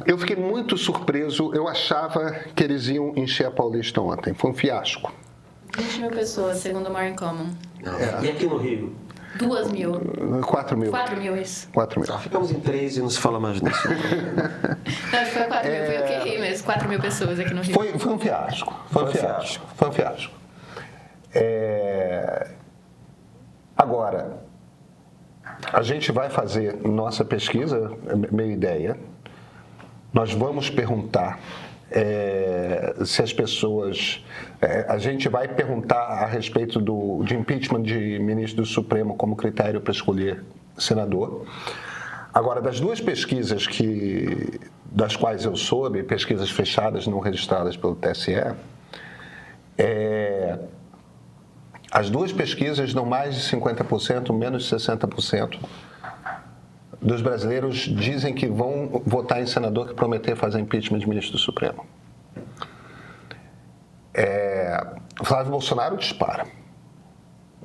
Eu fiquei muito surpreso. Eu achava que eles iam encher a Paulista ontem. Foi um fiasco. 20 mil pessoas, segundo o More in Common. E aqui no Rio? 2 mil. 4 mil. 4 mil, isso. 4 mil. Ficamos em 3 e não se fala mais disso. Não, foi 4 mil, foi eu que errei mesmo. 4 mil pessoas aqui no Rio. Foi um fiasco. Foi um fiasco. Agora, a gente vai fazer nossa pesquisa, minha ideia. Nós vamos perguntar se as pessoas... a gente vai perguntar a respeito de impeachment de ministro do Supremo como critério para escolher senador. Agora, das duas pesquisas das quais eu soube, pesquisas fechadas não registradas pelo TSE, as duas pesquisas dão mais de 50%, menos de 60% dos brasileiros dizem que vão votar em senador que prometer fazer impeachment de ministro do Supremo. Flávio Bolsonaro dispara,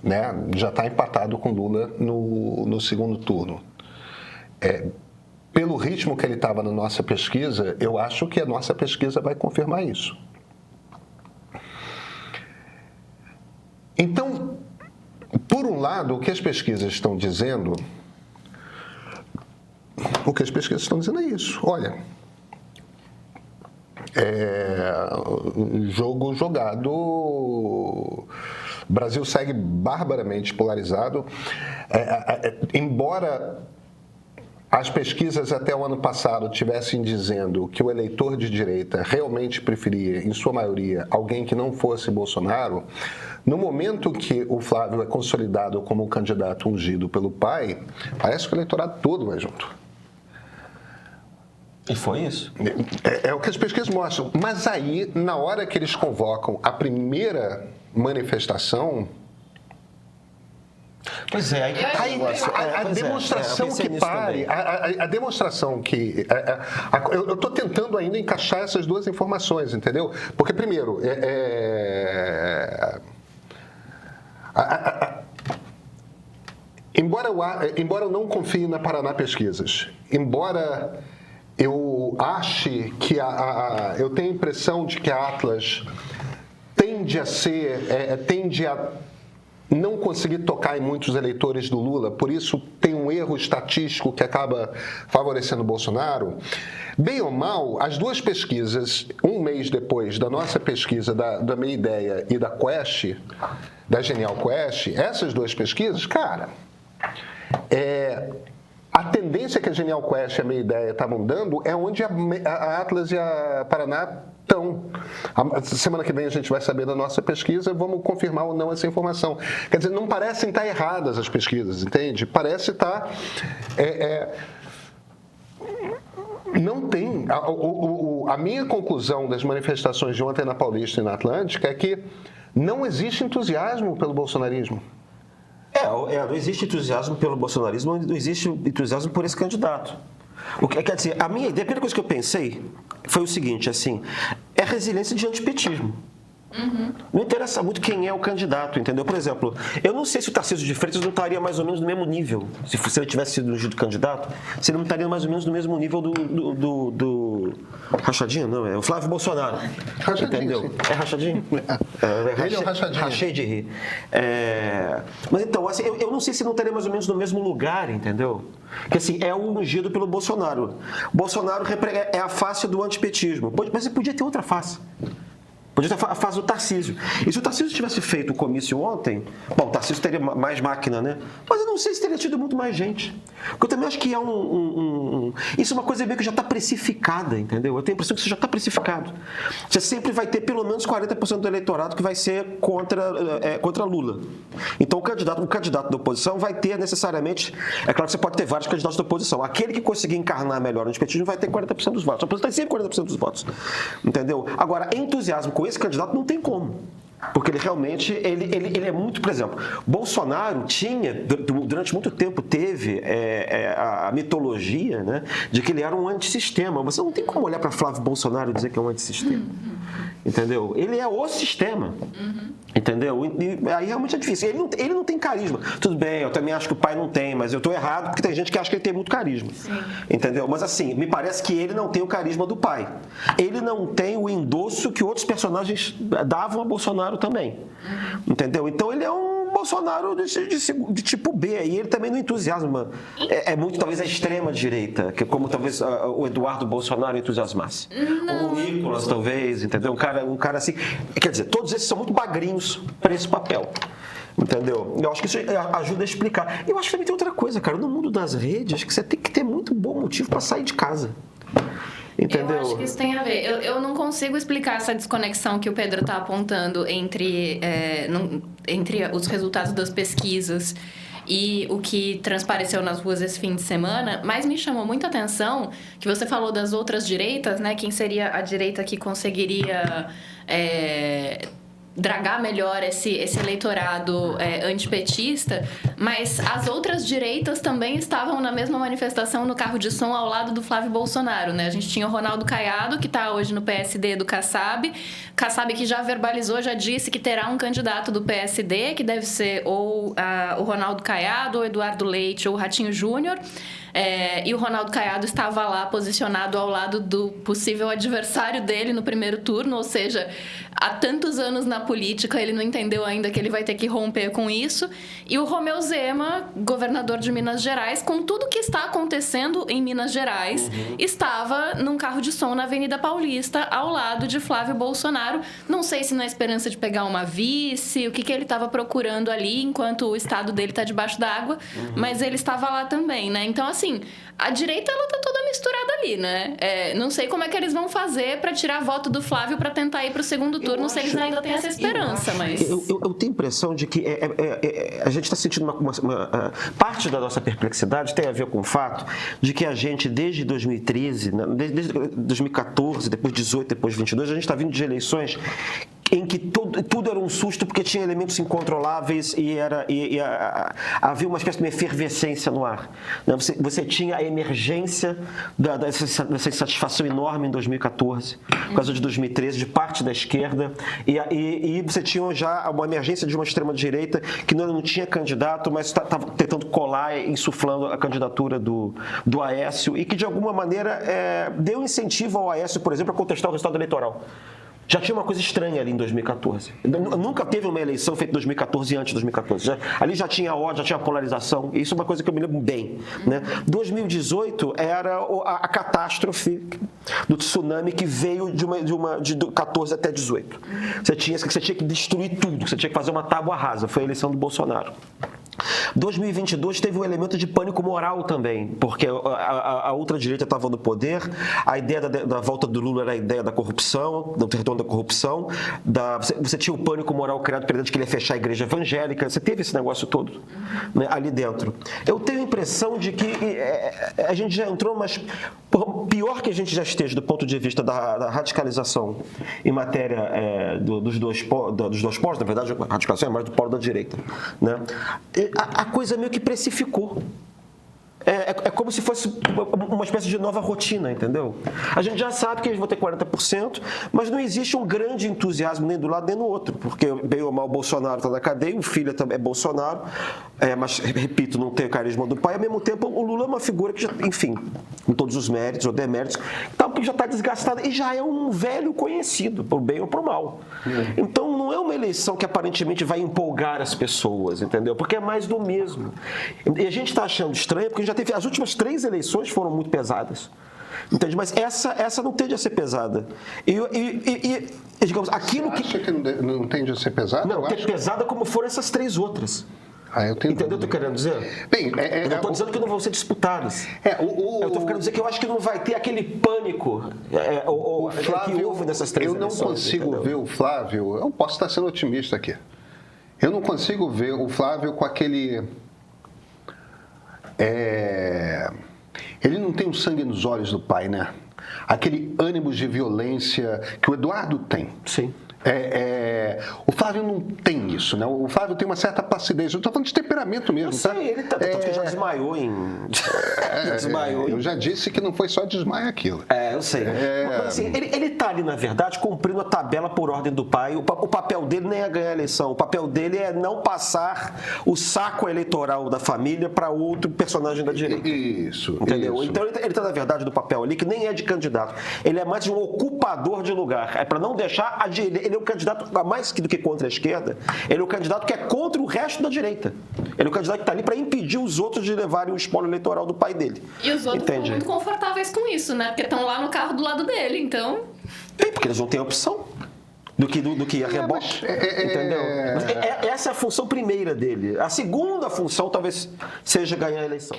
né? Já está empatado com Lula no segundo turno. Pelo ritmo que ele estava na nossa pesquisa, eu acho que a nossa pesquisa vai confirmar isso. Então, por um lado, o que as pesquisas estão dizendo é isso. Olha, jogo jogado, o Brasil segue barbaramente polarizado. Embora as pesquisas até o ano passado tivessem dizendo que o eleitor de direita realmente preferia, em sua maioria, alguém que não fosse Bolsonaro, no momento que o Flávio é consolidado como um candidato ungido pelo pai, parece que o eleitorado todo vai junto. E foi isso? É o que as pesquisas mostram. Mas aí, na hora que eles convocam a primeira manifestação... Pois é, a demonstração que pare, a demonstração que... eu estou tentando ainda encaixar essas duas informações, entendeu? Porque, primeiro, embora eu não confie na Paraná Pesquisas, embora eu ache que eu tenho a impressão de que a Atlas tende a não conseguir tocar em muitos eleitores do Lula, por isso tem um erro estatístico que acaba favorecendo o Bolsonaro. Bem ou mal, as duas pesquisas, um mês depois da nossa pesquisa da Meia Ideia e da Quest, da Genial Quest, essas duas pesquisas, cara, a tendência que a Genial Quest e a Meia Ideia estavam dando é onde a Atlas e a Paraná estão. Semana que vem a gente vai saber da nossa pesquisa, vamos confirmar ou não essa informação. Quer dizer, não parecem estar erradas as pesquisas, entende? Parece estar... não tem... A minha conclusão das manifestações de ontem na Paulista e na Atlântica é que não existe entusiasmo pelo bolsonarismo. Não existe entusiasmo pelo bolsonarismo, não existe entusiasmo por esse candidato. Quer dizer, a primeira coisa que eu pensei foi o seguinte, assim, é resiliência de antipetismo. Não interessa muito quem é o candidato, entendeu? Por exemplo, eu não sei se o Tarcísio de Freitas não estaria mais ou menos no mesmo nível. Se ele tivesse sido ungido candidato, se ele não estaria mais ou menos no mesmo nível do Rachadinho, não, é o Flávio Bolsonaro. Rachadinho, entendeu? Sim. É Rachadinho? Ele é o Rachadinho. Rachei de rir. Mas então, assim, eu não sei se não estaria mais ou menos no mesmo lugar, entendeu? Porque assim, é o ungido pelo Bolsonaro. Bolsonaro é a face do antipetismo. Mas ele podia ter outra face. Podia ter a fase do Tarcísio. E se o Tarcísio tivesse feito o comício ontem, bom, o Tarcísio teria mais máquina, né? Mas eu não sei se teria tido muito mais gente. Porque eu também acho que isso é uma coisa meio que já está precificada, entendeu? Eu tenho a impressão que isso já está precificado. Você sempre vai ter pelo menos 40% do eleitorado que vai ser contra Lula. Então o candidato da oposição vai ter necessariamente... É claro que você pode ter vários candidatos da oposição. Aquele que conseguir encarnar melhor o antipetismo vai ter 40% dos votos. A oposição tem sempre 40% dos votos. Entendeu? Agora, entusiasmo com esse candidato não tem como. Porque ele realmente, ele é muito, por exemplo, Bolsonaro durante muito tempo teve a mitologia, né, de que ele era um antissistema. Você não tem como olhar para Flávio Bolsonaro e dizer que é um antissistema. Entendeu? Ele é o sistema. entendeu? E aí realmente é difícil. Ele não tem carisma. Tudo bem, eu também acho que o pai não tem, mas eu estou errado porque tem gente que acha que ele tem muito carisma. Sim. Entendeu? Mas assim, me parece que ele não tem o carisma do pai. Ele não tem o endosso que outros personagens davam a Bolsonaro também. Entendeu? Então ele é um Bolsonaro de tipo B, e ele também não entusiasma. É muito, talvez, a extrema-direita, que como talvez o Eduardo Bolsonaro entusiasmasse. Ou o Nicolas, talvez, entendeu? Um cara assim. Quer dizer, todos esses são muito bagrinhos para esse papel. Entendeu? Eu acho que isso ajuda a explicar. Eu acho que também tem outra coisa, cara. No mundo das redes, acho que você tem que ter muito bom motivo para sair de casa. Entendeu? Eu acho que isso tem a ver. Eu não consigo explicar essa desconexão que o Pedro está apontando entre os resultados das pesquisas e o que transpareceu nas ruas esse fim de semana, mas me chamou muita atenção que você falou das outras direitas, né? Quem seria a direita que conseguiria dragar melhor esse eleitorado antipetista, mas as outras direitas também estavam na mesma manifestação no carro de som ao lado do Flávio Bolsonaro, né? A gente tinha o Ronaldo Caiado, que está hoje no PSD do Kassab, que já verbalizou, já disse que terá um candidato do PSD, que deve ser ou o Ronaldo Caiado, ou Eduardo Leite, ou o Ratinho Júnior. E o Ronaldo Caiado estava lá posicionado ao lado do possível adversário dele no primeiro turno, ou seja, há tantos anos na política, ele não entendeu ainda que ele vai ter que romper com isso. E o Romeu Zema, governador de Minas Gerais, com tudo que está acontecendo em Minas Gerais, estava num carro de som na Avenida Paulista, ao lado de Flávio Bolsonaro. Não sei se na esperança de pegar uma vice, o que ele estava procurando ali, enquanto o estado dele está debaixo d'água, mas ele estava lá também, né? Então, assim, a direita, ela tá toda misturada ali, né? Não sei como é que eles vão fazer para tirar voto do Flávio para tentar ir pro segundo turno, se eles ainda têm essa esperança, mas... Eu tenho a impressão de que a gente está sentindo parte da nossa perplexidade tem a ver com o fato de que a gente, desde 2013, desde 2014, depois 18, depois 22, a gente está vindo de eleições em que tudo era um susto porque tinha elementos incontroláveis e havia uma espécie de efervescência no ar. Você tinha a emergência dessa insatisfação enorme em 2014, por causa de 2013, de parte da esquerda, e você tinha já uma emergência de uma extrema-direita que não tinha candidato, mas estava tentando colar e insuflando a candidatura do Aécio, e que, de alguma maneira, deu incentivo ao Aécio, por exemplo, a contestar o resultado eleitoral. Já tinha uma coisa estranha ali em 2014. Nunca teve uma eleição feita em 2014 e antes de 2014. Ali já tinha ódio, já tinha polarização. Isso é uma coisa que eu me lembro bem. Né? 2018 era a catástrofe do tsunami que veio de 14 até 18. Você tinha que destruir tudo, você tinha que fazer uma tábua rasa. Foi a eleição do Bolsonaro. 2022 teve um elemento de pânico moral também, porque a ultradireita estava no poder, a ideia da volta do Lula era a ideia da corrupção, do retorno da corrupção, você tinha o pânico moral criado pela ideia de que ele ia fechar a igreja evangélica, você teve esse negócio todo, né, ali dentro. Eu tenho a impressão de que a gente já entrou, mas pior que a gente já esteja do ponto de vista da radicalização em matéria dos dois polos, na verdade a radicalização é mais do polo da direita, né? A coisa meio que precificou. É como se fosse uma espécie de nova rotina, entendeu? A gente já sabe que eles vão ter 40%, mas não existe um grande entusiasmo nem do lado nem do outro, porque bem ou mal o Bolsonaro está na cadeia, o filho também é Bolsonaro, mas, repito, não tem o carisma do pai. Ao mesmo tempo, o Lula é uma figura que já, enfim, com todos os méritos ou deméritos, que já está desgastada e já é um velho conhecido, por bem ou por mal. Então, não é uma eleição que aparentemente vai empolgar as pessoas, entendeu? Porque é mais do mesmo. E a gente está achando estranho, porque a gente já teve, as últimas 3 eleições foram muito pesadas. Entende? Mas essa não tende a ser pesada. E digamos, aquilo Você acha que não tende a ser pesada? Não, que é pesada como foram essas 3 outras. Eu tenho... Entendeu o que eu estou querendo dizer? Bem, eu não estou dizendo que não vão ser disputadas. Eu estou querendo dizer que eu acho que não vai ter aquele pânico que houve nessas 3 eleições. Eu não consigo ver o Flávio... Eu posso estar sendo otimista aqui. Eu não consigo ver o Flávio com aquele... Ele não tem o sangue nos olhos do pai, né? Aquele ânimo de violência que o Eduardo tem. Sim. O Flávio não tem isso, né? O Flávio tem uma certa placidez. Eu estou falando de temperamento mesmo, Eu sei, tá? ele tanto que já desmaiou em... desmaiou Eu já disse que não foi só desmaio aquilo. Eu sei. Mas, assim, ele tá ali, na verdade, cumprindo a tabela por ordem do pai. O papel dele nem é ganhar a eleição. O papel dele é não passar o saco eleitoral da família para outro personagem da direita. Isso. Entendeu? Isso. Então ele tá, na verdade, do papel ali, que nem é de candidato. Ele é mais de um ocupador de lugar. É para não deixar a direita. Ele é um candidato, mais do que contra a esquerda, ele é um candidato que é contra o resto da direita. Ele é um candidato que está ali para impedir os outros de levarem o espólio eleitoral do pai dele. E os outros estão Entende? muito confortáveis com isso, né? Porque estão lá no carro do lado dele, então... Porque eles não têm opção do que a reboque. Entendeu? Essa é a função primeira dele. A segunda função talvez seja ganhar a eleição.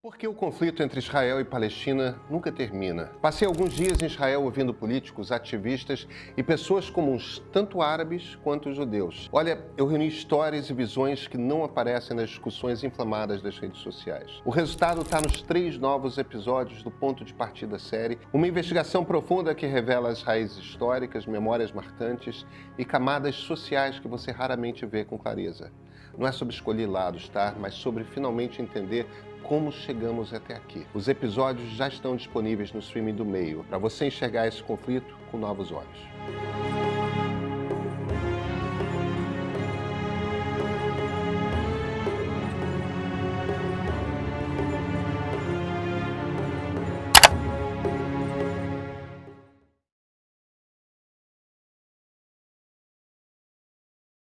Porque o conflito entre Israel e Palestina nunca termina. Passei alguns dias em Israel ouvindo políticos, ativistas e pessoas comuns, tanto árabes quanto judeus. Olha, eu reuni histórias e visões que não aparecem nas discussões inflamadas das redes sociais. O resultado está nos 3 novos episódios do Ponto de Partida série, uma investigação profunda que revela as raízes históricas, memórias marcantes e camadas sociais que você raramente vê com clareza. Não é sobre escolher lados, tá? Mas sobre finalmente entender como chegamos até aqui. Os episódios já estão disponíveis no streaming do Meio, para você enxergar esse conflito com novos olhos.